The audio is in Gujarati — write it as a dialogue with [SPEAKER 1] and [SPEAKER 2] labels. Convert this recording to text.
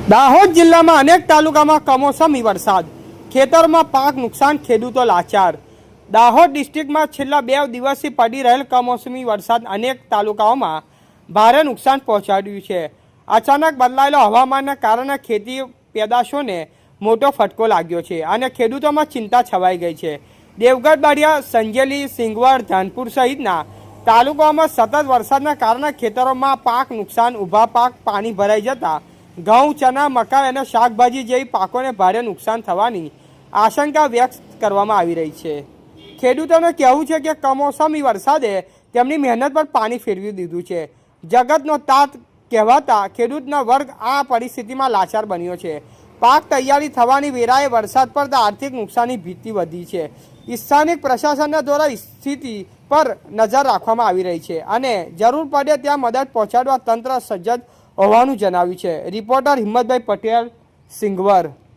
[SPEAKER 1] દાહોદ જિલ્લામાં અનેક તાલુકામાં કમોસમી વરસાદ, ખેતરમાં પાક નુકસાન, ખેડૂતો લાચાર। દાહોદ ડિસ્ટ્રિક્ટમાં છેલ્લા 2 દિવસથી પડી રહેલ કમોસમી વરસાદ અનેક તાલુકાઓમાં ભારે નુકસાન પહોંચાડ્યું છે। અચાનક બદલાયેલા હવામાનના કારણે ખેતી પેદાશોને મોટો ફટકો લાગ્યો છે અને ખેડૂતોમાં ચિંતા છવાઈ ગઈ છે। દેવગઢ, બારિયા, સંજેલી, સિંગવડ, ધાનપુર સહિતના તાલુકાઓમાં સતત વરસાદના કારણે ખેતરોમાં પાક નુકસાન, ઊભા પાક પાણી ભરાઈ જતા ઘઉં, ચના, મકાઈ અને શાકભાજી જેવી પાકોને ભારે નુકસાન થવાની આશંકા વ્યક્ત કરવામાં આવી રહી છે। ખેડૂતોનું કહેવું છે કે કમોસમી વરસાદે તેમની મહેનત પર પાણી ફેરવી દીધું છે। જગતનો તાત કહેવાતા ખેડૂતનો વર્ગ આ પરિસ્થિતિમાં લાચાર બન્યો છે। પાક તૈયારી થવાની વેળાએ વરસાદ પડતા આર્થિક નુકસાનની ભીતિ વધી છે। સ્થાનિક પ્રશાસનના દ્વારા સ્થિતિ પર નજર રાખવામાં આવી રહી છે અને જરૂર પડે ત્યાં મદદ પહોંચાડવા તંત્ર સજ્જ હોવાનું જણાવ્યું છે। રિપોર્ટર હિંમતભાઈ પટેલ, સિંગવર।